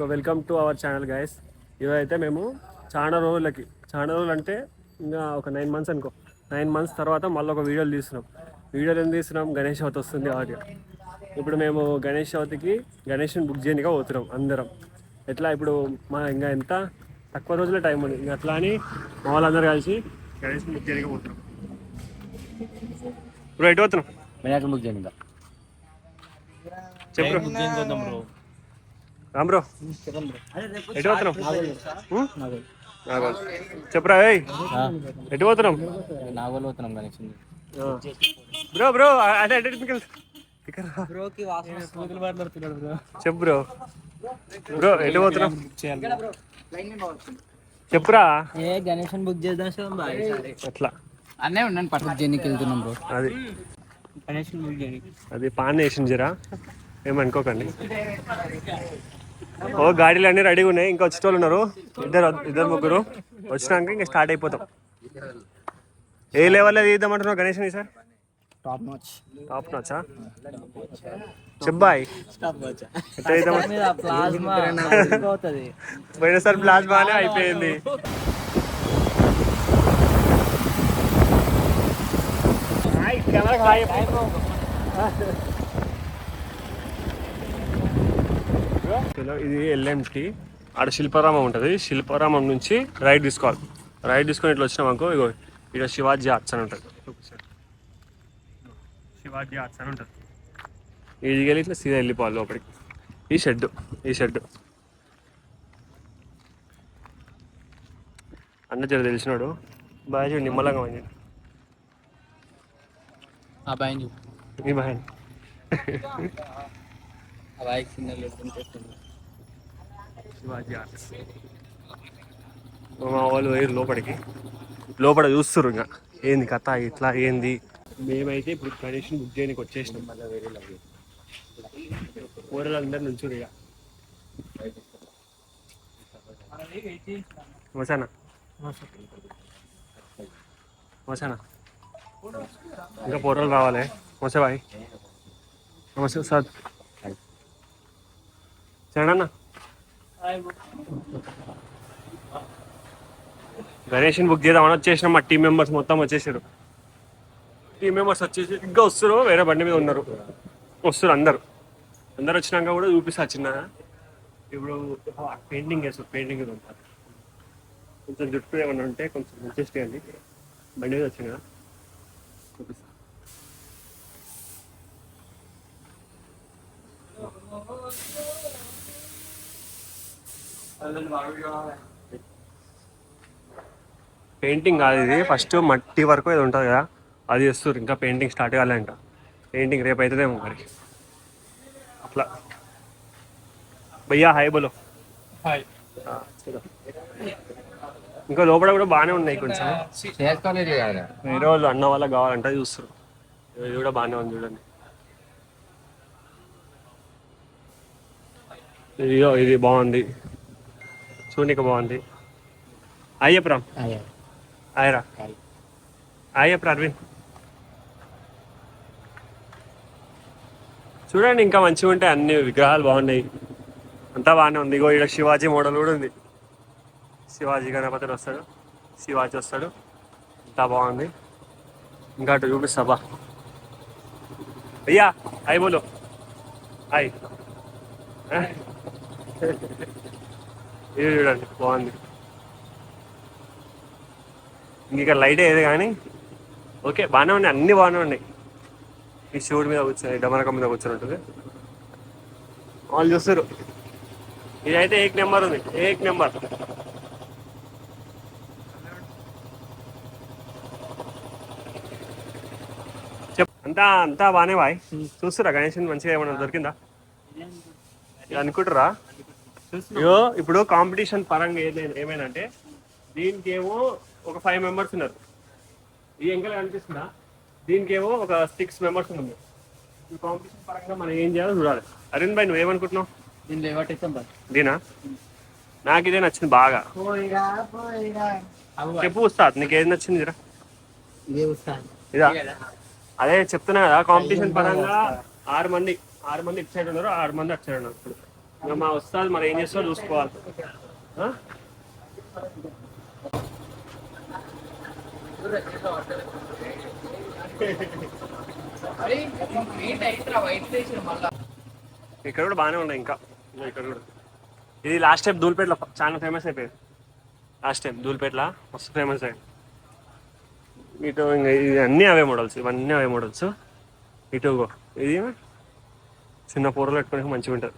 So welcome to our channel guys. ఇవైతే మేము చాలా రోజులు అంటే ఇంకా ఒక 9 మంత్స్ అనుకో, 9 మంత్స్ తర్వాత మళ్ళీ ఒక వీడియోలు తీస్తున్నాం. వీడియోలు ఏం తీస్తున్నాం, గణేష్ చవితి వస్తుంది కాబట్టి ఇప్పుడు మేము గణేష్ చవితికి గణేష్ని బుక్ చేయడానికి పోతున్నాం అందరం. ఎట్లా ఇప్పుడు మా ఇంకా ఎంత తక్కువ రోజులే టైం ఉంది, ఇంకా అట్లా అని మా వాళ్ళందరూ కలిసి గణేష్ని బుక్ చేయడానికి పోతున్నాం. ఇప్పుడు ఎటు పోతున్నాం? వినాయకుని బుక్ చేయండి. చెప్పు రామ్ బ్రో, ఎటు పోతున్నాం? చెప్పురా, ఎటు పోతున్నాం? నాగోలు పోతున్నాం గణేష్. బ్రో బ్రో అదే చెప్పు బ్రో. బ్రో ఎటు పోతున్నాం చెప్పురా. ఏ గణేష్ బుక్ చేద్దాం అట్లా అన్నీ ఉండండి, పట్టు చేయడానికి వెళ్తున్నాం బ్రో. అది గణేష్ బుక్ చేయండి. అది పాన్ వేసింది జరా, ఏమనుకోకండి. ఓ గాడీలు అన్నీ రెడీగా ఉన్నాయి, ఇంకా వచ్చేటోళ్ళు ఉన్నారు. ఇద్దరు ముగ్గురు వచ్చినాక ఇంకా స్టార్ట్ అయిపోతాం. ఏ లెవెల్లో తీద్దామంటున్నావు Ganesh sir? Top notch. Top నాచా? చెప్పాయి పోయినసారి ప్లాస్మానే అయిపోయింది. ఇది ఎల్ఎంటి ఆడ శిల్పారామం ఉంటుంది. శిల్పారామం నుంచి రైట్ తీసుకోవాలి. రైట్ తీసుకొని ఇట్లా వచ్చినాం అనుకో, ఇగో ఇక్కడ శివాజీ ఆర్ట్స్ అని ఉంటుంది. శివాజీ ఆర్ట్స్ అని ఉంటుంది. ఈజీగా వెళ్ళి ఇట్లా సీదా వెళ్ళిపోవాలి లోపలికి. ఈ షెడ్ అన్న జర తెలిసినాడు. బాగా చూడు, నిమ్మలంగా ఉంది ఈ బాయ్. శివాజీ ఆర్ట్స్ మా వాళ్ళు వేరు లోపలికి. లోపల చూస్తారు ఇంకా ఏంది కథ, ఇట్లా ఏంది. మేమైతే ఇప్పుడు గణేష్ని బుక్ చేయడానికి వచ్చేసినాం. మళ్ళీ వేరే ఊరలందరి నుంచి మసానా ఇంకా పొరలు రావాలి. నమస్తే బాయ్. నమస్తే సార్. సరేనా గణేష్ని బుక్ చేద్దామని వచ్చేసినాం. మా టీం మెంబర్స్ మొత్తం వచ్చేసారు. టీం మెంబర్స్ వచ్చేసి ఇంకా వస్తారు, వేరే బండి మీద ఉన్నారు. వస్తారు అందరు వచ్చినాక కూడా చూపిస్తా. చిన్న ఇప్పుడు పెయింటింగ్ వేస్తారు, పెయింటింగ్ ఉంటారు. కొంచెం జుట్టు ఏమన్నా ఉంటే కొంచెం అడ్జస్ట్ చేయండి. బండి మీద వచ్చిన చూపిస్తా. పెయింటింగ్ కాదు ఇది, ఫస్ట్ మట్టి వరకు ఏది ఉంటుంది కదా అది చేస్తారు. ఇంకా పెయింటింగ్ స్టార్ట్ కావాలంట. పెయింటింగ్ రేపు అవుతుందేమో మరి. అట్లా భయ్యా హాయ్ బోలో. ఇంకా లోపల కూడా బాగానే ఉన్నాయి కొంచెం. వేరే వాళ్ళు అన్న వాళ్ళకి కావాలంటే చూస్తారు. ఇది కూడా బాగానే ఉంది చూడండి. ఇది బాగుంది, చూడనీకి బాగుంది. అయ్యప్పరా ఆయరా అయ్యప్పరా అరవింద్ చూడండి. ఇంకా మంచిగా ఉంటాయి, అన్ని విగ్రహాలు బాగున్నాయి, అంతా బాగానే ఉంది. ఇగో ఇక్కడ శివాజీ మోడల్ కూడా ఉంది. శివాజీ గణపతి వస్తాడు, శివాజీ వస్తాడు, అంతా బాగుంది. ఇంకా అటు చూపిస్తా బా. అయ్యా హాయ్ బోలో. హాయ్. ఇది చూడండి బాగుంది. ఇంకా లైట్ ఏది కానీ ఓకే బాగానే ఉన్నాయి, అన్నీ బాగానే ఉన్నాయి. ఈ శివుడి మీద కూర్చొని డమరకం మీద కూర్చొని ఉంటుంది. వాళ్ళు చూస్తారు. ఇదైతే ఏక్ నెంబర్ ఉంది, ఏక్ నెంబర్. అంతా బాగానే బాయ్. చూస్తురా గణేష్ మంచిగా ఏమన్నా దొరికిందా అనుకుంటారా? అయ్యో ఇప్పుడు కాంపిటీషన్ పరంగా ఏమైనా అంటే దీనికి ఏమో ఒక 5 మెంబర్స్ ఉన్నారు. ఈ ఎంకలు కనిపిస్తుందా? దీనికి ఏమో ఒక 6 మెంబర్స్ ఉన్నారు. ఈ కాంపిటీషన్ పరంగా మనం ఏం చేయాలో చూడాలి. అరవింద్ భాయ్ నువ్వేమనుకుంటున్నావు? దీనా నాకు ఇదే నచ్చింది బాగా. చెప్పు ఉస్తాద్ నీకు ఏది నచ్చింది? ఇదా అదే చెప్తున్నా కదా, కాంపిటీషన్ పరంగా 6 మంది ఇటు సైడ్ ఉన్నారు, 6 మంది అటు సైడ్ ఉన్నారు. ఇప్పుడు ఇంకా మా వస్తుంది మరి ఏం చేస్తారో చూసుకోవాలి. ఆ? ఇక్కడ కూడా బాగానే ఉన్నాయి ఇంకా ఇక్కడ కూడా. ఇది లాస్ట్ టైం ధూల్పేటలో చాలా ఫేమస్ అయిపోయింది. లాస్ట్ టైం ధూల్పేటలో మస్తు ఫేమస్ అయ్యింది. ఇటు ఇంకా ఇది అన్నీ అవే మోడల్స్, ఇవన్నీ అవే మోడల్స్. ఇటు ఇది చిన్న పూరలు పెట్టుకోవడానికి మంచిగా ఉంటుంది.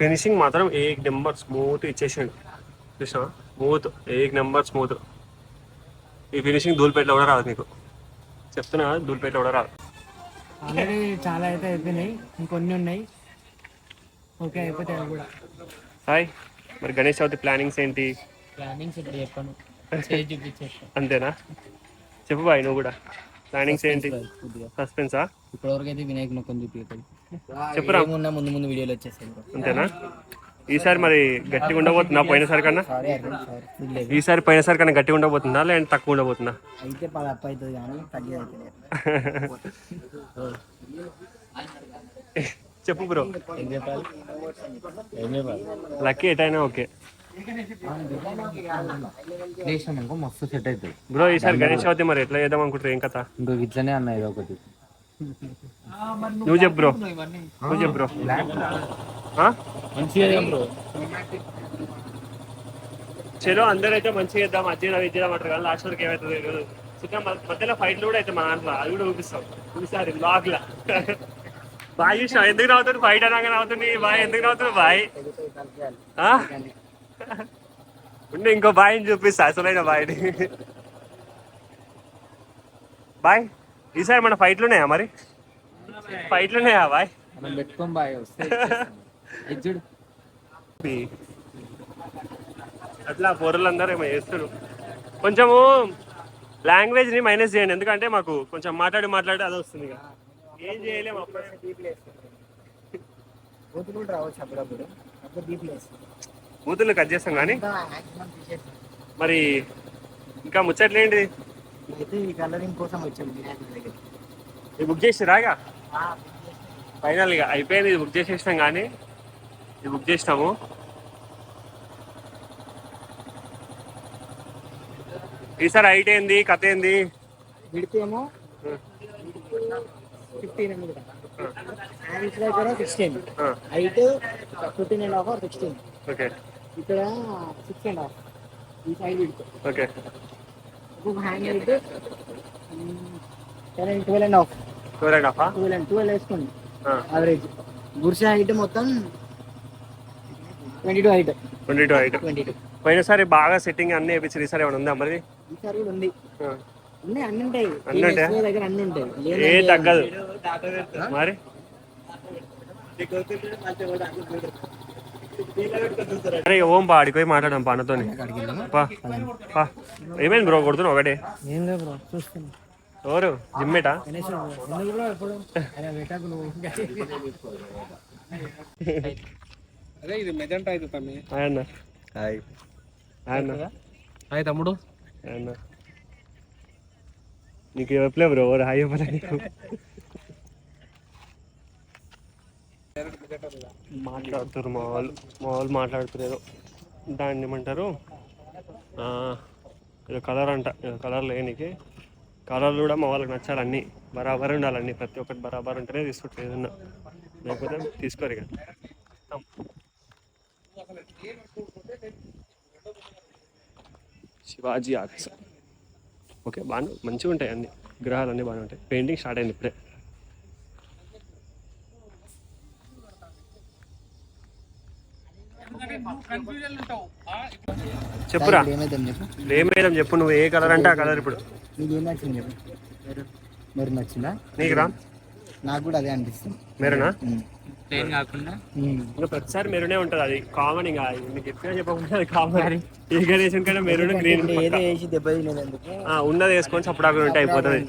ఫినిషింగ్ మాత్రం 1 నెంబర్ స్మూత్ ఇచ్చేసిండు. చూసా స్మూత్ 1 నెంబర్ స్మూత్. ఈ ఫినిషింగ్ ధూల్పేటలో కూడా రాదు నీకు, చెప్తున్నా కదా, ధూల్పేటలో కూడా రాదు. ఆల్రెడీ చాలా అయితే అయిపోయినాయి, ఇంకొన్ని ఉన్నాయి. ఓకే అయిపోతాయి అవి కూడా. హాయ్, మరి గణేష్ చవితి ప్లానింగ్స్ ఏంటి? ప్లానింగ్స్ ఇప్పుడు చెప్పాను, చూపించేస్తాను. అంతేనా? చెప్పు బాయ్ నువ్వు కూడా, ప్లానింగ్స్ ఏంటి? సస్పెన్సా? ఇప్పటివరకు అయితే వినాయక మొక్కని చూపించాలి. చెప్పురా. ఏమున్నా ముందు ముందు వీడియోలు వచ్చేస్తాయి. అంతేనా? ఈసారి మరి గట్టిగా ఉండబోతుందా పోయినసారి కన్నా? ఈసారి పోయినసారి కన్నా గట్టిగా ఉండబోతుందా లేదంటే తక్కువ ఉండబోతుందా? అయితే 10 అప్పు అవుతుంది కానీ తగ్గేది అయితే. చెప్పు బ్రో. ఏం చెప్పాలి? లక్కీ ఎటైనా ఓకే మస్తు సెట్ అవుతుంది బ్రో. ఈసారి గణేష్ చవితి మరి ఎట్లా చేద్దాం అనుకుంటారు? ఏం కథ? ఇంకో ఇట్లనే అన్న ఏదో ఒకటి. నువ్వు చెప్పు బ్రో, నువ్వు చెప్పు బ్రో. చలో అందరైతే మంచిగా చేద్దాం, అజ్జీరా విద్యడం అంటారు కానీ లాస్ట్ వరకు ఏమవుతుంది చూద్దాం. మధ్యలో ఫైట్లు కూడా అయితే మా దాంట్లో అది కూడా చూపిస్తాం ఈసారి బ్లాగ్ లా. బాయ్ చూసాం ఎందుకు నవ్వుతుంది? ఫైట్ అనగానే నవ్వుతుంది బాయ్, ఎందుకు నవ్వుతుంది బాయ్? ఉండి ఇంకో బాయ్ని చూపిస్తా, అసలైన బాయ్ని. బాయ్ ఈసారి మన ఫైట్లు ఉన్నాయా మరి? ఫైట్లు ఉన్నాయా బాయ్? మనం పెట్టుకోం బాయ్, వస్తే చూడు. అట్లా పొరలందరూ ఏమో చేస్తారు. కొంచెము లాంగ్వేజ్ని మైనస్ చేయండి, ఎందుకంటే మాకు కొంచెం మాట్లాడి అది వస్తుంది ఇక ఏం చేయలేము. బూతులు కట్ చేస్తాం కానీ మరి ఇంకా ముచ్చట్లేంటి? ఇది బుక్ చేసి రాగా ఫైనల్ ఇక అయిపోయింది. ఇది బుక్ చేసేసినాం కానీ ఇది బుక్ చేసినాము. ఈసారి హైట్ ఏంది, కథ ఏంది? విడితేమో 15 దగ్గర 16, హైట్ 15.5 or 16. ఓకే, ఇక్కడ 6.5 ఈ సైడ్ విడితే. ఓకే, ఒక్కొక్క హ్యాండ్ అయితే 12.5. 12 వేసుకోండి యావరేజ్. గుర్స హైట్ మొత్తం 22 హైట్. 22. పోయినసారి బాగా సెట్టింగ్ అన్ని వేయించారు, ఈసారి ఏమైనా ఉందా మరి? ఈసారి కూడా ఉంది, అన్ని ఉంటాయి. అన్ని ఉంటాయి, దగ్గర అన్ని ఉంటాయి, ఏ తగ్గదు మరి. అరే ఓం పా ఆడికి పోయి మాట్లాడడం పానతో. ఏమైంది బ్రో కొడుతున్నావు ఒకటే? ఏం లేదు బ్రో, చూస్తున్నా. ఎవరు జిమ్మేటా? అదే ఇది మెజెంటా అయితే తమ్మి. ఆయన హాయ్ తమ్ముడు. ఆయన నీకు చెప్పలే బ్రో, ఎవరు హాయ్ చెప్పలే నీకు? మాట్లాడుతున్నారు మా వాళ్ళు మాట్లాడుతున్నారు ఏదో, దాన్ని ఏమంటారు ఏదో కలర్ అంట. కలర్ లేనికి కలర్లు కూడా మా వాళ్ళకి నచ్చాలి, అన్నీ బరాబర్ ఉండాలి, ప్రతి ఒక్కటి బరాబర్ ఉంటేనే తీసుకుంటారు ఏదన్నా, లేకపోతే తీసుకోరు ఇక. శివాజీ ఆర్ట్స్ ఓకే, బాగా మంచిగా ఉంటాయి అన్ని విగ్రహాలు, అన్నీ బాగానే ఉంటాయి. పెయింటింగ్ స్టార్ట్ అయింది ఇప్పుడే. చెప్పురా, ఏమేదం చెప్పు. నువ్వు ఏ కలర్ అంటే ఆ కలర్. ఇప్పుడు నీకేం నచ్చింది చెప్పు. మెరూన్ నచ్చిందా నీకు? రా, నాకు కూడా అదే అనిపిస్తుంది. మెరూనా? ప్లేన్ కాకుండా ఇంకా ప్రతిసారి మెరూనే ఉంటుంది, అది కామన్. ఇంకా నీకు ఎప్పుడైనా చెప్పకుండా అది కామన్. ఈ గణేషన్ కంటే మెరూన్ గ్రీన్ ఉన్నది వేసుకొని చప్పుడు అక్కడ ఉంటే అయిపోతుంది.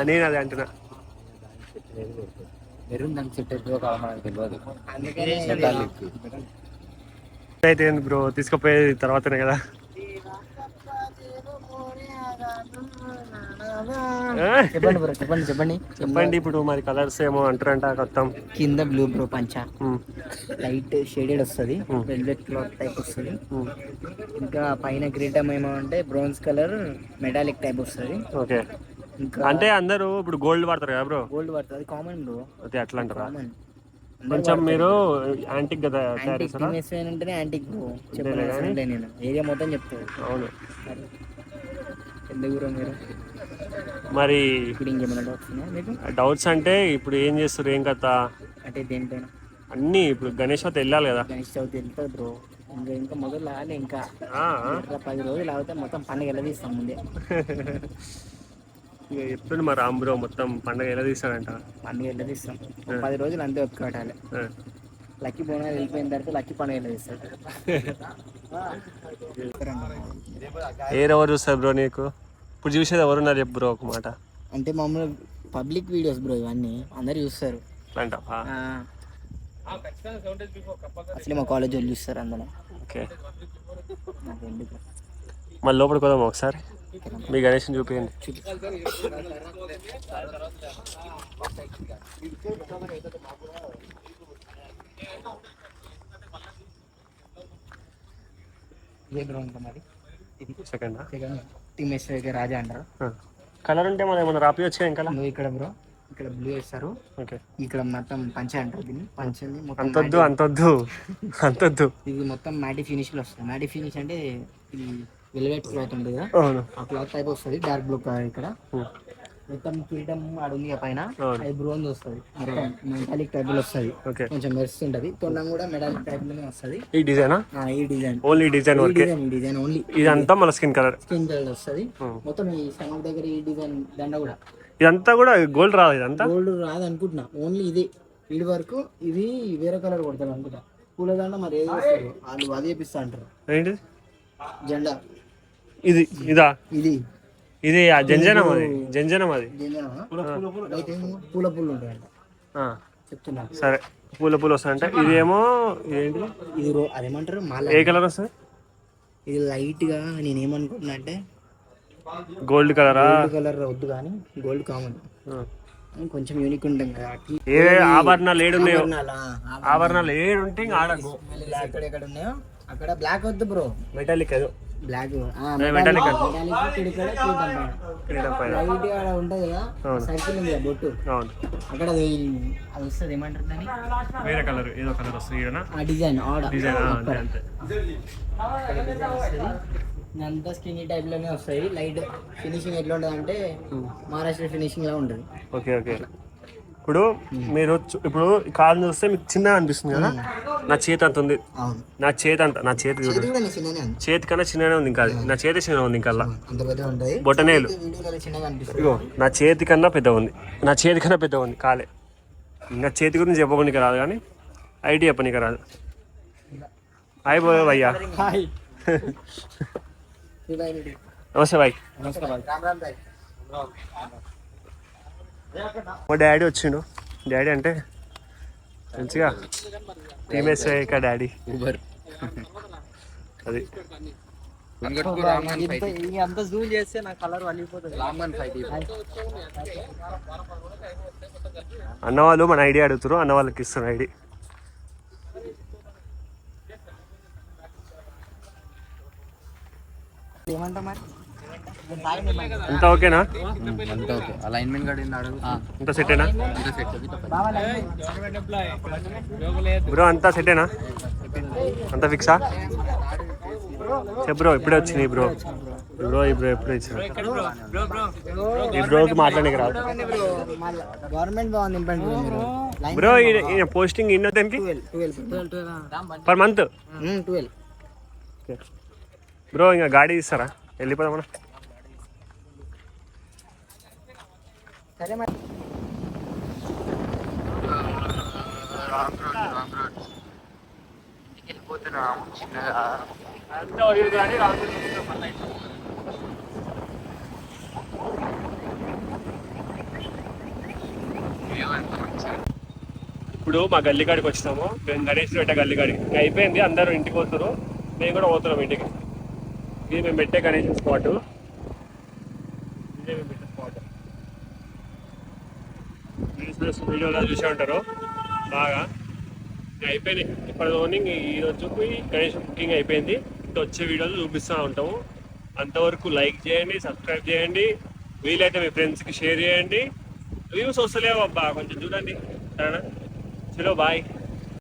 నేను అదే అంటున్నా. మెరూన్ దానికి సెట్ అవుతుందో కావాలని తెలియదు. అయితే బ్రో తీసుకుపోయేది తర్వాతనే కదా. చెప్పండి బ్రో, చెప్పండి చెప్పండి. చెప్పండి. ఇప్పుడు మరి కలర్స్ ఏమో అంటారంట మొత్తం. కింద బ్లూ బ్రో పంచ, లైట్ షేడెడ్ వస్తుంది, వెల్వెట్ క్లాత్ టైప్ వస్తుంది. ఇంకా పైన కిరీటం ఏమో అంటే బ్రౌన్స్ కలర్ మెటాలిక్ టైప్ వస్తుంది. ఓకే. ఇంకా అంటే అందరూ ఇప్పుడు గోల్డ్ వాడతారు కదా బ్రో, గోల్డ్ పడుతుంది, అది కామన్ బ్రో. అదే అట్లా అంటారా? కామన్. కొంచెం మీరు యాంటిక్ కదా తయారు యాంటిక్ చేస్తారా? టీఎస్ఐ అంటేనే యాంటిక్ బ్రో, అంతేలే కానీ. చెప్పాలి నేను ఏరియా మొత్తం చెప్తాను. అవును. ఎందుకు బ్రో మీరు మరి ఇప్పుడు ఇంకేమైనా డౌట్స్ ఉన్నాయా మీకు? డౌట్స్ అంటే ఇప్పుడు ఏం చేస్తారు, ఏం కథ అంటే దేనిపైన? అన్నీ ఇప్పుడు గణేష్ వద్ద వెళ్ళాలి కదా. గణేష్ చవితి వెళ్తుంది బ్రో, ఇంకా ఇంకా మొదలు రాలే. ఇంకా ఆ, ఇంకా 10 రోజులు ఆగితే మొత్తం పండుగ ఎలా తీస్తాం ముందే. ఇక చెప్తుండు మా రామ్ బ్రో మొత్తం పండగ ఎలా తీస్తాడంట. పండుగ ఎలా తీస్తాం 10 రోజులు అంతే ఒప్పుకోవటాలి. లక్కీ బోనాలు వెళ్ళిపోయిన తర్వాత లక్కీ పండుగ ఎలా తీస్తాడు. ఎవరు చూస్తారు బ్రో నీకు? ఇప్పుడు చూసేది ఎవరున్నారు చెప్పు బ్రో ఒక మాట. అంటే మామూలు పబ్లిక్ వీడియోస్ బ్రో, ఇవన్నీ అందరు చూస్తారు. అంటావా? అసలు మా కాలేజ్ వాళ్ళు చూస్తారు అందరూ. ఓకే. నాకు ఎందుకు. మళ్ళీ లోపలికి పోదాం ఒకసారి, మీ గణేష్ని చూపించండి. ఇదే బ్రో ఇంకా మరి సెకండా? టీమ్ ఎస్ రాజా అంటారు. కలర్ ఉంటే మనం ఏమన్నా రాపియొచ్చు ఇంకా. నువ్వు ఇక్కడ బ్రో, ఇక్కడ బ్లూ వేస్తారు. ఓకే. ఇక్కడ మొత్తం పంచ అంటారు దీన్ని. పంచని మొత్తం అంతొద్దు. ఇది మొత్తం మ్యాటి ఫినిష్ లో వస్తుంది. మ్యాటి ఫినిష్ అంటే ఇది వెల్వెట్ క్లాత్ ఉంటుంది కదా, అవును. ఆ క్లాత్ టైప్ వస్తుంది. Dark blue colour. ఇక్కడ మొత్తం కిరీటం ఆడుంది పైన, అది బ్రోంజ్ వస్తుంది. మొత్తం మెటాలిక్ టైప్ లో వస్తుంది, కొంచెం మెరుస్తుంటది. తొండం కూడా మెటాలిక్ టైప్ లోనే వస్తుంది. ఈ డిజైన్ ఈ design only design design only. ఇదంతా మన స్కిన్ కలర్ వస్తుంది. మొత్తం ఈ సైడ్ దగ్గర ఈ డిజైన్ దండ కూడా, ఇదంతా కూడా గోల్డ్ రాదు. ఇదంతా గోల్డ్ రాదు అనుకుంటున్నా, ఓన్లీ ఇది వీడి వరకు. ఇది వేరే కలర్ కొడతారు అనుకుంటా. పూలదండ మరి ఏది వస్తారు వాళ్ళు, అది వేపిస్తా అంటారు. ఏంటి జెండా? ఇది ఇదా? ఇది జంజనం. అది పూల పూలు ఉంటాయంట చెప్తున్నా. సరే, పూల వస్తాయంటే ఇదేమో ఏంటి, ఇది అదేమంటారు మాల. ఏ కలర్ వస్తుంది? ఇది లైట్ గా నేనేమనుకుంటున్నా అంటే గోల్డ్ కలరా? గోల్డ్ కలర్ వద్దు కానీ గోల్డ్ కామన్, కొంచెం యూనిక్ ఉంటుంది కదా. ఏ ఆభరణాలు ఏడున్నాయో, ఆభరణాలు ఏడుంటే ఎక్కడ ఉన్నాయో అక్కడ బ్లాక్ వద్దు బ్రో, మెటాలిక్ ఏదో బ్లాక్ మెటాలిక్ లైట్ ఉంటది కదా, సర్కిల్ ఉంది కదా బొట్టు, అక్కడ అది వస్తుంది. ఏమంటారు దాన్ని? వేరే కలర్ ఏదో కలర్ వస్తుంది. ఆ డిజైన్ డిజైన్ అంతా స్కిన్నీ టైప్ లోనే వస్తాయి. లైట్ ఫినిషింగ్ ఎట్లా ఉంటుంది అంటే మహారాష్ట్ర ఫినిషింగ్ లా ఉంటుంది. ఓకే. ఇప్పుడు మీరు ఇప్పుడు కాలు చూస్తే మీకు చిన్నగా అనిపిస్తుంది కదా, నా చేతి అంత ఉంది. నా చేతి చేతి కన్నా చిన్నగానే ఉంది. ఇంకా నా చేతి చిన్నగా ఉంది. ఇంకా బొటనేలు ఇగో నా చేతి కన్నా పెద్ద ఉంది. కాలే నా చేతి గురించి చెప్పకుండా రాదు, కానీ ఐటీ చెప్పనీకి రాదు. అయిపోయా భయ్యా. నమస్తే బాయ్. మా డాడీ వచ్చిండు. డాడీ అంటే మంచిగా టీమేస్ డాడీ అది. అంత జూమ్ చేస్తే నా కలర్ వలిగిపోతుంది. అన్నవాళ్ళు మన ఐడి అడుగుతారు, అన్న వాళ్ళకి ఇస్తాను ఐడి. అంతా ఓకేనా? అలైన్మెంట్ అంతా సెట్టేనా బ్రో? అంతా సెట్టేనా? అంతా ఫిక్సా? చెప్పు బ్రో. ఇప్పుడే వచ్చినాయి బ్రో. ఎప్పుడే ఇచ్చిన ఈ బ్రోకి మాట్లాడడానికి రాదు గవర్నమెంట్ బాగుంది బ్రో. పోస్టింగ్ ఇన్నో దానికి పర్ మంత్ 12 బ్రో. ఇంకా గాడి ఇస్తారా? వెళ్ళిపోదాం మనం. సరే మరి. ఇప్పుడు మా గల్లీకాడికి వచ్చినాము. మేము గణేష్ పెట్టే గల్లీకాడి అయిపోయింది. అందరూ ఇంటికి పోతున్నారు, మేము కూడా పోతున్నాం ఇంటికి. ఇది మేము పెట్టే గణేష్ స్పాట్. ఇదే మేము పెట్టే స్పాట్. వీడియోలో చూసే ఉంటారు బాగా. అయిపోయినాయి ఇప్పటి మార్నింగ్ ఈ రోజుకి గణేష్ బుకింగ్ అయిపోయింది. ఇంకా వచ్చే వీడియోలు చూపిస్తూ ఉంటాము. అంతవరకు లైక్ చేయండి, సబ్స్క్రైబ్ చేయండి, వీలైతే మీ ఫ్రెండ్స్కి షేర్ చేయండి. వ్యూస్ వస్తలేవు అబ్బా, కొంచెం చూడండి సరేనా. చలో బాయ్.